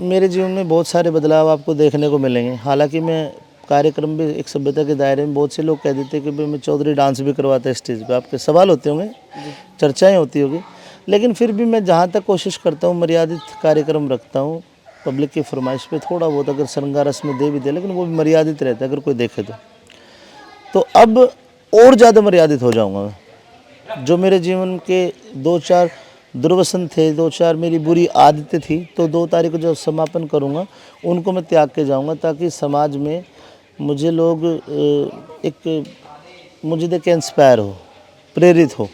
मेरे जीवन में बहुत सारे बदलाव आपको देखने को मिलेंगे। हालांकि मैं कार्यक्रम भी एक सभ्यता के दायरे में बहुत से लोग कह देते हैं कि भाई मैं चौधरी डांस भी करवाता है स्टेज पे। आपके सवाल होते होंगे, चर्चाएं होती होगी, लेकिन फिर भी मैं जहाँ तक कोशिश करता हूँ मर्यादित कार्यक्रम रखता हूँ। पब्लिक की फरमाइश पे थोड़ा बहुत अगर श्रृंगार रस में दे भी दे, लेकिन वो भी मर्यादित रहता है अगर कोई देखे तो अब और ज़्यादा मर्यादित हो जाऊँगा मैं। जो मेरे जीवन के 2-4 दुर्व्यसन थे, 2-4 मेरी बुरी आदतें थी, तो 2 तारीख को जो समापन करूँगा उनको मैं त्याग के जाऊँगा, ताकि समाज में मुझे लोग एक मुझे देख के इंस्पायर हो, प्रेरित हो।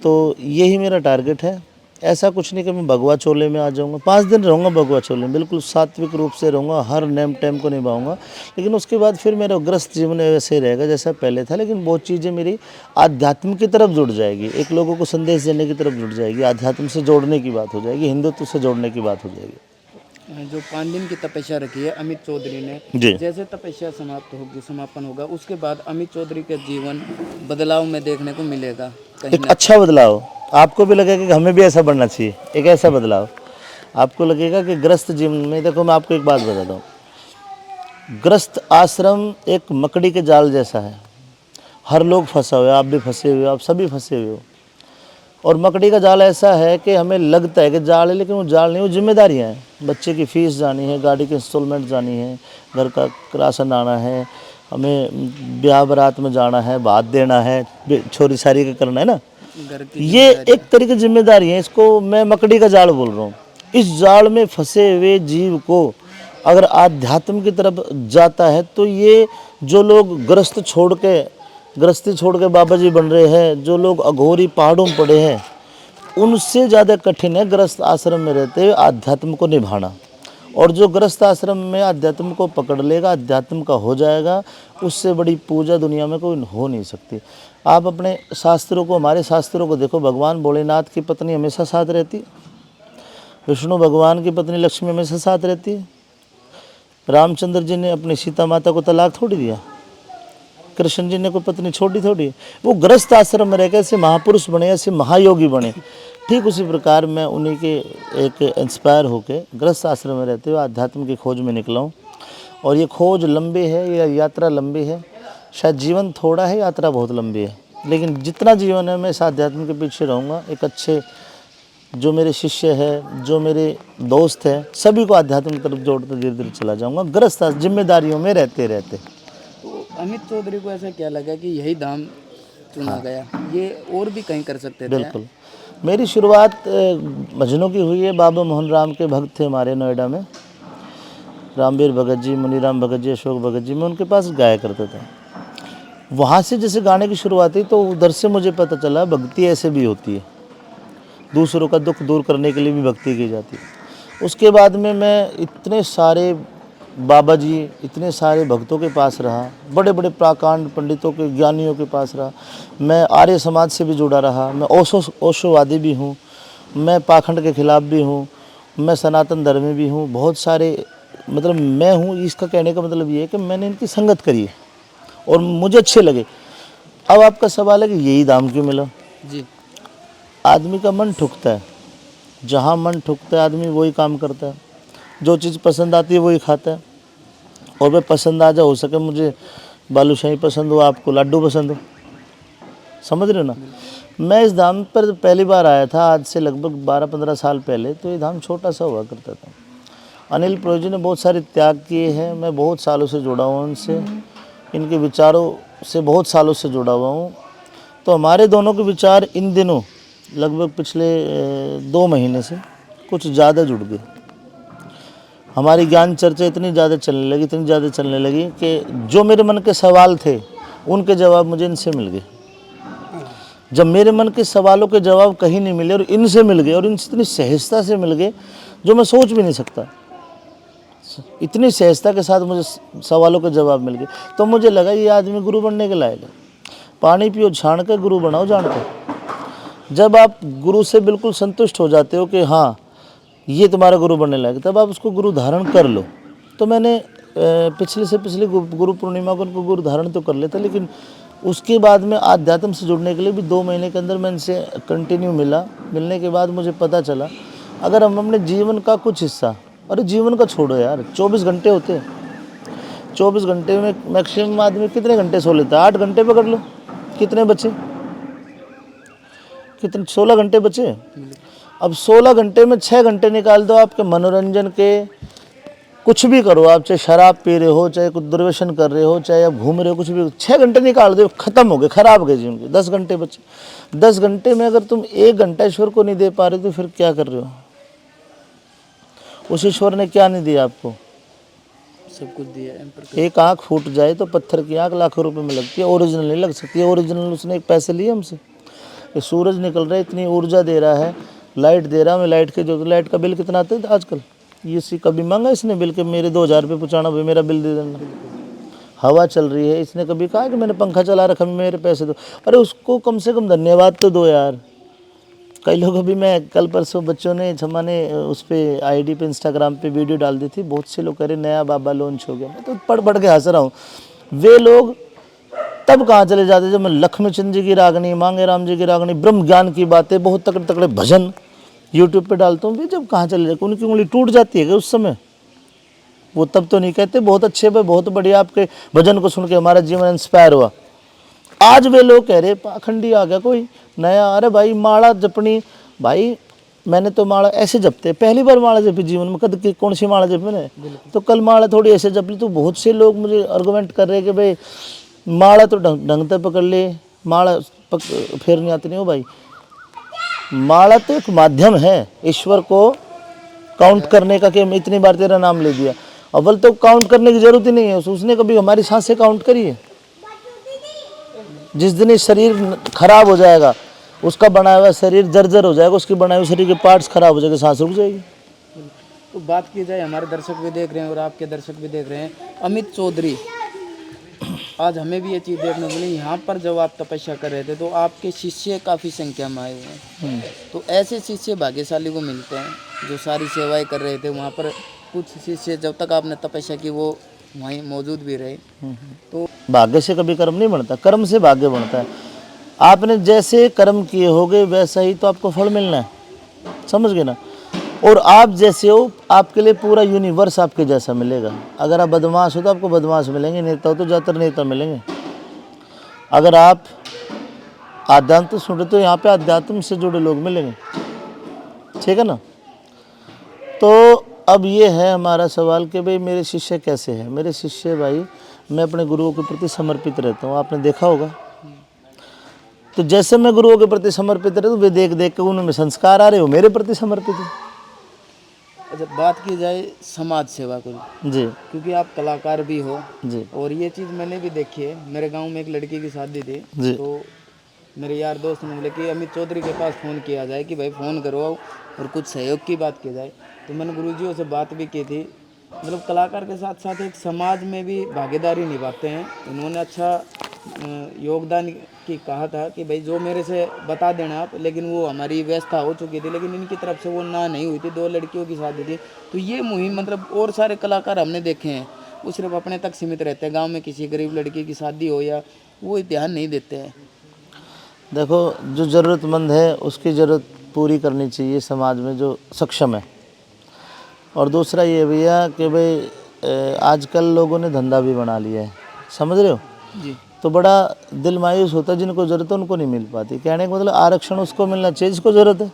तो यही मेरा टारगेट है। ऐसा कुछ नहीं कि मैं भगवा चोले में आ जाऊँगा। 5 दिन रहूँगा भगवा चोले में, बिल्कुल सात्विक रूप से रहूँगा, हर नेम टेम को निभाऊँगा। लेकिन उसके बाद फिर मेरा ग्रस्त जीवन वैसे ही रहेगा जैसा पहले था, लेकिन बहुत चीज़ें मेरी आध्यात्म की तरफ जुड़ जाएगी, एक लोगों को संदेश देने की तरफ जुड़ जाएगी, आध्यात्म से जोड़ने की बात हो जाएगी, हिंदुत्व से जोड़ने की बात हो जाएगी। जो 5 दिन की तपस्या रखी है अमित चौधरी ने, जी। जैसे तपस्या समापन होगा उसके बाद अमित चौधरी का जीवन बदलाव में देखने को मिलेगा कहीं एक ना अच्छा बदलाव आपको भी लगेगा कि हमें भी ऐसा बढ़ना चाहिए। एक ऐसा बदलाव आपको लगेगा कि ग्रस्त जीवन में, देखो मैं आपको एक बात बताता हूँ, ग्रस्त आश्रम एक मकड़ी के जाल जैसा है। हर लोग फंसा हुआ है, आप भी फंसे हुए हो, आप सभी फंसे हुए हो। और मकड़ी का जाल ऐसा है कि हमें लगता है कि जाल है, लेकिन वो जाल नहीं, वो जिम्मेदारियाँ हैं। बच्चे की फ़ीस जानी है, गाड़ी की इंस्टॉलमेंट जानी है, घर का राशन आना है, हमें ब्याह बारात में जाना है, बात देना है, छोरी सारी का करना है ना। घर की ये एक तरीके की जिम्मेदारी है। इसको मैं मकड़ी का जाल बोल रहा हूँ। इस जाल में फंसे हुए जीव को अगर आध्यात्म की तरफ जाता है तो ये जो लोग गृहस्थी छोड़ के बाबा जी बन रहे हैं, जो लोग अघोरी पहाड़ों में पड़े हैं, उनसे ज़्यादा कठिन है गृहस्थ आश्रम में रहते हुए आध्यात्म को निभाना। और जो गृहस्थ आश्रम में अध्यात्म को पकड़ लेगा, अध्यात्म का हो जाएगा, उससे बड़ी पूजा दुनिया में कोई हो नहीं सकती। आप अपने शास्त्रों को, हमारे शास्त्रों को देखो, भगवान भोलेनाथ की पत्नी हमेशा साथ रहती है, विष्णु भगवान की पत्नी लक्ष्मी हमेशा साथ रहती है। रामचंद्र जी ने अपनी सीता माता को तलाक थोड़ी दिया, कृष्ण जी ने कोई पत्नी छोड़ी थोड़ी। वो गृहस्थ आश्रम में रहकर ऐसे महापुरुष बने, ऐसे महायोगी बने। ठीक उसी प्रकार मैं उन्हीं के एक इंस्पायर होकर गृहस्थ आश्रम में रहते हुए आध्यात्म की खोज में निकला हूँ। और ये खोज लंबी है, या यात्रा लंबी है। शायद जीवन थोड़ा है, यात्रा बहुत लंबी है, लेकिन जितना जीवन है मैं इस आध्यात्म के पीछे रहूँगा। एक अच्छे जो मेरे शिष्य है, जो मेरे दोस्त हैं, सभी को आध्यात्म की तरफ जोड़ते धीरे धीरे चला जाऊँगा, गृहस्थ जिम्मेदारियों में रहते रहते। तो अमित चौधरी को ऐसा क्या लगा कि यही धाम चुना गया, ये और भी कहीं कर सकते थे? बिल्कुल। मेरी शुरुआत भजनों की हुई है। बाबा मोहन राम के भक्त थे हमारे नोएडा में, रामवीर भगत जी, मुनीराम भगत जी, अशोक भगत जी, मैं उनके पास गाया करता था। वहाँ से जैसे गाने की शुरुआत हुई तो उधर से मुझे पता चला भक्ति ऐसे भी होती है, दूसरों का दुख दूर करने के लिए भी भक्ति की जाती है। उसके बाद में मैं इतने सारे बाबा जी, इतने सारे भक्तों के पास रहा, बड़े बड़े प्राकांड पंडितों के, ज्ञानियों के पास रहा। मैं आर्य समाज से भी जुड़ा रहा, मैं ओशोवादी भी हूँ, मैं पाखंड के खिलाफ भी हूँ, मैं सनातन धर्मी भी हूँ। बहुत सारे मतलब मैं हूँ। इसका कहने का मतलब ये है कि मैंने इनकी संगत करी है और मुझे अच्छे लगे। अब आपका सवाल है कि यही दाम क्यों मिला? जी। आदमी का मन ठुकता है, जहाँ मन ठुकता है आदमी वही काम करता है। जो चीज़ पसंद आती है वही खाता है। और मैं पसंद आ जाए, हो सके मुझे बालूशाही पसंद हो, आपको लड्डू पसंद हो, समझ रहे हो ना। मैं इस धाम पर पहली बार आया था आज से लगभग 12-15 साल पहले। तो ये धाम छोटा सा हुआ करता था। अनिल प्रोही जी ने बहुत सारे त्याग किए हैं। मैं बहुत सालों से जुड़ा हुआ उनसे, इनके विचारों से बहुत सालों से जुड़ा हुआ हूँ। तो हमारे दोनों के विचार इन दिनों लगभग पिछले 2 महीने से कुछ ज़्यादा जुड़ गए। हमारी ज्ञान चर्चा इतनी ज़्यादा चलने लगी कि जो मेरे मन के सवाल थे उनके जवाब मुझे इनसे मिल गए। जब मेरे मन के सवालों के जवाब कहीं नहीं मिले और इनसे मिल गए, और इनसे इतनी सहजता से मिल गए जो मैं सोच भी नहीं सकता, इतनी सहजता के साथ मुझे सवालों के जवाब मिल गए। तो मुझे लगा ये आदमी गुरु बनने के लायक है। पानी पियो छान कर, गुरु बनाओ जान कर। जब आप गुरु से बिल्कुल संतुष्ट हो जाते हो कि हाँ ये तुम्हारा गुरु बनने लायक, तब आप उसको गुरु धारण कर लो। तो मैंने पिछली गुरु पूर्णिमा को उनको गुरु धारण तो कर लेता, लेकिन उसके बाद में आध्यात्म से जुड़ने के लिए भी 2 महीने के अंदर मैं इनसे कंटिन्यू मिलने के बाद मुझे पता चला अगर हम अपने जीवन का कुछ हिस्सा अरे जीवन का छोड़ो यार, 24 घंटे होते हैं, 24 घंटे में मैक्सिमम आदमी कितने घंटे सो लेता है? 8 घंटे पकड़ लो, कितने बचे? कितने? 16 घंटे बचे। अब 16 घंटे में 6 घंटे निकाल दो आपके मनोरंजन के, कुछ भी करो आप, चाहे शराब पी रहे हो, चाहे कुछ दुर्व्यसन कर रहे हो, चाहे आप घूम रहे हो, कुछ भी, 6 घंटे निकाल दो, खत्म हो गए, खराब हो गए जीवन के। 10 घंटे बचे। 10 घंटे में अगर तुम 1 घंटा ईश्वर को नहीं दे पा रहे तो फिर क्या कर रहे हो? उस ईश्वर ने क्या नहीं दिया आपको? सब कुछ दिया है। एक आँख फूट जाए तो पत्थर की आँख लाखों रुपए में लगती है, ओरिजिनल नहीं लग सकती है। ओरिजिनल उसने एक पैसे लिए हमसे। ये सूरज निकल रहा है, इतनी ऊर्जा दे रहा है, लाइट दे रहा है, मैं लाइट के जो लाइट का बिल कितना आता है आजकल? ये सी कभी मांगा इसने बिल के मेरे 2000 रुपये पहुँचाना, भाई मेरा बिल दे देना? हवा चल रही है, इसने कभी कहा कि मैंने पंखा चला रखा, मेरे पैसे दो? अरे उसको कम से कम धन्यवाद तो दो यार। कई लोग, अभी मैं कल परसों बच्चों ने क्षमा ने उस पर आईडी पे इंस्टाग्राम पे वीडियो डाल दी थी, बहुत से लोग कह रहे नया बाबा लॉन्च हो गया। मैं तो पढ़ के हंस रहा हूँ। वे लोग तब कहाँ चले जाते जब मैं लक्ष्मीचंद जी की रागनी, मांगे राम जी की रागनी, ब्रह्म ज्ञान की बातें, बहुत तगड़े तगड़े भजन यूट्यूब पे डालता हूँ। वे जब कहाँ चले जाते, उनकी उंगली टूट जाती है क्या उस समय? वो तब तो नहीं कहते बहुत अच्छे भाई, बहुत बढ़िया, आपके भजन को सुन के हमारा जीवन इंस्पायर हुआ। आज वे लोग कह रहे पाखंडी आ गया कोई नया। अरे भाई माला जपनी, भाई मैंने तो माला ऐसे जपते, पहली बार माला जपी जीवन में, कद की कौन सी माला जपी मैंने? तो कल माला थोड़ी ऐसे जप ली। तो बहुत से लोग मुझे आर्गुमेंट कर रहे हैं कि भाई माला तो ढंग से पकड़ ले, माला फेर नहीं आती। नहीं हो भाई, माला तो एक माध्यम है ईश्वर को काउंट करने का, कि इतनी बार तेरा नाम ले दिया। अव्वल तो काउंट करने की जरूरत ही नहीं है, उसने कभी हमारी सांसें काउंट करी है? जिस दिन ये शरीर खराब हो जाएगा, उसका बनाया हुआ शरीर जर्जर हो जाएगा, उसके बनाए हुए शरीर के पार्ट्स खराब हो जाएंगे, सांस रुक जाएगी। तो बात की जाए, हमारे दर्शक भी देख रहे हैं और आपके दर्शक भी देख रहे हैं, अमित चौधरी, आज हमें भी ये चीज़ देखने को मिली। यहाँ पर जब आप तपस्या कर रहे थे तो आपके शिष्य काफ़ी संख्या में आए हुए हैं। तो ऐसे शिष्य भाग्यशाली को मिलते हैं जो सारी सेवाएं कर रहे थे। वहाँ पर कुछ शिष्य जब तक आपने तपस्या की वो वहीं मौजूद भी रहे। तो भाग्य से कभी कर्म नहीं बनता, कर्म से भाग्य बनता है। आपने जैसे कर्म किए होगे वैसा ही तो आपको फल मिलना है, समझ गए ना? और आप जैसे हो, आपके लिए पूरा यूनिवर्स आपके जैसा मिलेगा। अगर आप बदमाश हो तो आपको बदमाश मिलेंगे, नेता हो तो ज़्यादातर नेता मिलेंगे। अगर आप आध्यात्म सुन रहे तो यहाँ पे आध्यात्म से जुड़े लोग मिलेंगे, ठीक है ना? तो अब ये है हमारा सवाल कि भाई मेरे शिष्य कैसे हैं? मेरे शिष्य भाई, मैं अपने गुरुओं के प्रति समर्पित रहता हूँ, आपने देखा होगा। तो जैसे मैं गुरुओं के प्रति समर्पित रहता हूँ, वे देख देख के उनमें संस्कार आ रहे हो, मेरे प्रति समर्पित है। अच्छा, बात की जाए समाज सेवा को जी, क्योंकि आप कलाकार भी हो जी, और ये चीज़ मैंने भी देखी है। मेरे गांव में एक लड़की की शादी थी, जी। तो मेरे यार दोस्त ने बोले कि अमित चौधरी के पास फ़ोन किया जाए कि भाई फ़ोन करो और कुछ सहयोग की बात की जाए। तो मैंने गुरुजियों से बात भी की थी। मतलब कलाकार के साथ साथ एक समाज में भी भागीदारी निभाते हैं। उन्होंने अच्छा योगदान की कहा था कि भाई जो मेरे से बता देना आप, लेकिन वो हमारी व्यवस्था हो चुकी थी, लेकिन इनकी तरफ से वो ना नहीं हुई थी। 2 लड़कियों की शादी थी। तो ये मुहिम मतलब और सारे कलाकार हमने देखे हैं, वो सिर्फ अपने तक सीमित रहते हैं। गांव में किसी गरीब लड़की की शादी हो या वो ध्यान नहीं देते हैं। देखो, जो ज़रूरतमंद है उसकी ज़रूरत पूरी करनी चाहिए समाज में, जो सक्षम है। और दूसरा ये भैया कि भाई आजकल लोगों ने धंधा भी बना लिया है, समझ रहे हो? जी। तो बड़ा दिल मायूस होता है, जिनको ज़रूरत है उनको नहीं मिल पाती। कहने का मतलब आरक्षण उसको मिलना चाहिए जिसको ज़रूरत है।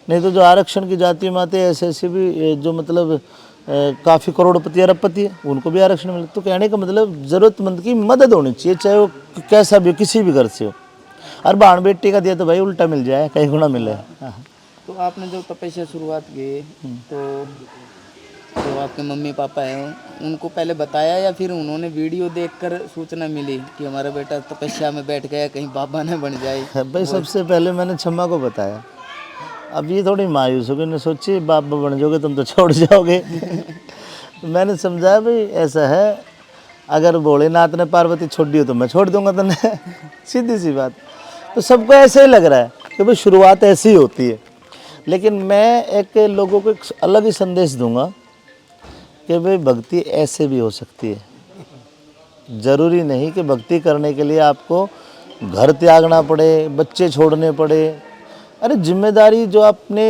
नहीं तो जो आरक्षण की जाति माते ऐसे भी जो मतलब काफ़ी करोड़पति अरबपति है, उनको भी आरक्षण मिले। तो कहने का मतलब ज़रूरतमंद की मदद होनी चाहिए, चाहे वो कैसा भी, किसी भी घर से हो। और बाण बेटी का दिया तो भाई उल्टा मिल जाए, कहीं गुना मिले। तो आपने जब तपस्या शुरुआत की तो जो आपके मम्मी पापा हैं उनको पहले बताया या फिर उन्होंने वीडियो देखकर सूचना मिली कि हमारा बेटा तपस्या में बैठ गया, कहीं बाबा न बन जाए? भाई सबसे पहले मैंने छम्मा को बताया। अब ये थोड़ी मायूस हो गई, ने सोची बाबा बन जाओगे तुम तो छोड़ जाओगे। मैंने समझाया भाई ऐसा है, अगर भोलेनाथ ने पार्वती छोड़ दी हो तो मैं छोड़ दूंगा तुमने। सीधी सी बात। तो सबको ऐसे ही लग रहा है कि भाई शुरुआत ऐसी ही होती है। लेकिन मैं एक लोगों को एक अलग ही संदेश दूंगा कि भाई भक्ति ऐसे भी हो सकती है। ज़रूरी नहीं कि भक्ति करने के लिए आपको घर त्यागना पड़े, बच्चे छोड़ने पड़े। अरे जिम्मेदारी जो आपने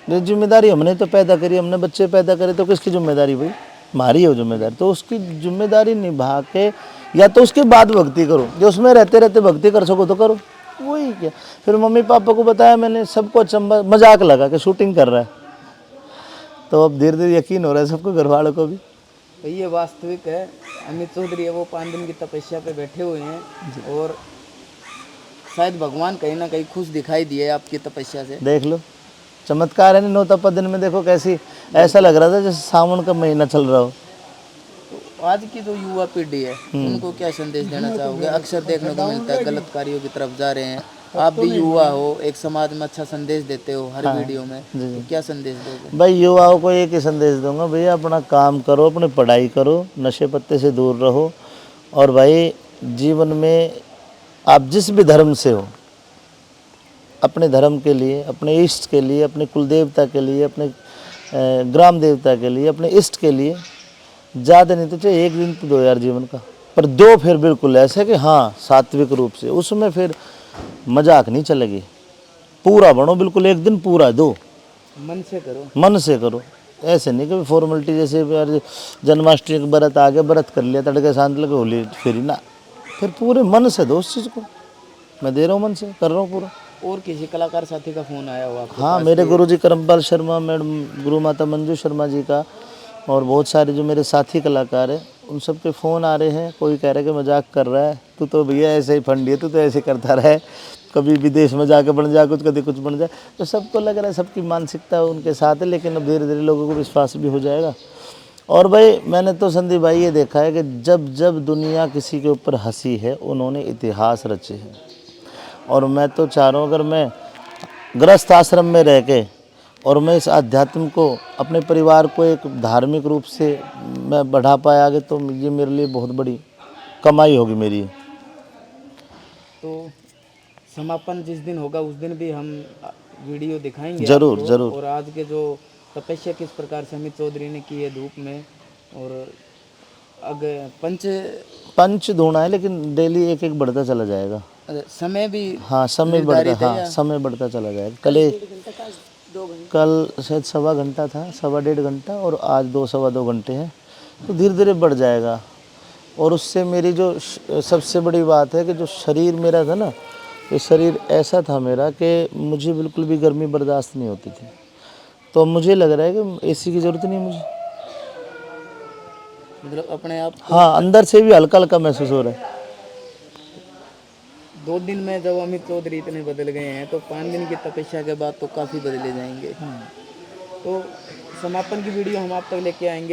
ये जिम्मेदारी हमने तो पैदा करी, हमने बच्चे पैदा करे, तो किसकी जिम्मेदारी भाई? हमारी है वो जिम्मेदारी। तो उसकी जिम्मेदारी निभा के या तो उसके बाद भक्ति करो, जो उसमें रहते रहते भक्ति कर सको तो करो, वही क्या। फिर मम्मी पापा को बताया मैंने, सबको अचंभा, मजाक लगा कि शूटिंग कर रहा है। तो अब धीरे धीरे यकीन हो रहा है सबको, घर वालों को भी। तो ये वास्तविक है, अमित चौधरी है वो 5 दिन की तपस्या पे बैठे हुए हैं और शायद भगवान कहीं ना कहीं खुश दिखाई दिए आपकी तपस्या से। देख लो चमत्कार है ना, 9 दिन में देखो कैसी, ऐसा लग रहा था जैसे सावन का महीना चल रहा हो। तो आज की जो युवा पीढ़ी है उनको क्या संदेश देना चाहोगे? अक्सर देखने को मिलता है गलत कार्यों की तरफ जा रहे हैं, आप भी युवा हो, एक समाज में अच्छा संदेश देते हो हर वीडियो में, तो क्या संदेश दोगे? भाई युवाओं को एक ही संदेश दूंगा, भैया अपना काम करो, अपनी पढ़ाई करो, नशे पत्ते से दूर रहो, और भाई जीवन में आप जिस भी धर्म से हो, अपने धर्म के लिए, अपने इष्ट के लिए, अपने कुल देवता के लिए, अपने ग्राम देवता के लिए, अपने इष्ट के लिए, ज़्यादा नहीं तो चाहे 1 दिन तो दो यार जीवन का, पर 2 फिर बिल्कुल ऐसे कि हाँ सात्विक रूप से, उसमें फिर मजाक नहीं चलेगी, पूरा बनो बिल्कुल, 1 दिन पूरा दो, मन से करो। मन से करो, ऐसे नहीं कि फॉर्मेलिटी जैसे यार जन्माष्टमी का व्रत आ गया, व्रत कर लिया, तड़के शांत लगे होली फिर ना, फिर पूरे मन से दो उस चीज़ को। मैं दे रहा हूँ मन से, कर रहा हूँ पूरा। और किसी कलाकार साथी का फोन आया हो आपको? हाँ, मेरे गुरुजी करमपाल शर्मा, मैडम गुरु माता मंजू शर्मा जी का, और बहुत सारे जो मेरे साथी कलाकार हैं उन सब के फ़ोन आ रहे हैं। कोई कह रहा है कि मजाक कर रहा है, तू तो भैया ऐसे ही फंडी है, तू तो ऐसे करता रहे, कभी विदेश में जाके बन जा कुछ, कभी कुछ बन जाए। तो सबको लग रहा है सबकी मानसिकता उनके साथ है, लेकिन अब धीरे धीरे लोगों को विश्वास भी हो जाएगा। और भाई मैंने तो संदीप भाई ये देखा है कि जब जब दुनिया किसी के ऊपर हंसी है, उन्होंने इतिहास रचे हैं। और मैं तो चाह रहा हूँ अगर मैं गृहस्थ आश्रम में रह के और मैं इस अध्यात्म को, अपने परिवार को एक धार्मिक रूप से मैं बढ़ा पाया आगे, तो ये मेरे लिए बहुत बड़ी कमाई होगी मेरी। तो समापन जिस दिन होगा उस दिन भी हम वीडियो दिखाएंगे जरूर आपको। जरूर। और आज के जो तपस्या किस प्रकार से अमित चौधरी ने की है धूप में, और अगर पंच धूना है, लेकिन डेली एक एक बढ़ता चला जाएगा। समय भी हाँ समय बढ़ता, हाँ समय बढ़ता चला जाएगा। कल शायद 1.25 घंटा था, 1.25 घंटा, और आज 2 सवा 2 घंटे हैं, तो धीरे धीरे बढ़ जाएगा। और उससे मेरी जो सबसे बड़ी बात है कि जो शरीर मेरा था ना, ये शरीर ऐसा था मेरा कि मुझे बिल्कुल भी गर्मी बर्दाश्त नहीं होती थी। तो मुझे लग रहा है कि एसी की ज़रूरत नहीं है मुझे, मतलब अपने आप। हाँ अंदर से भी हल्का हल्का महसूस हो रहा है। 2 दिन में जब अमित चौधरी इतने बदल गए हैं, तो 5 दिन की तपस्या के बाद तो काफ़ी बदले जाएंगे। तो समापन की वीडियो हम आप तक लेके आएंगे।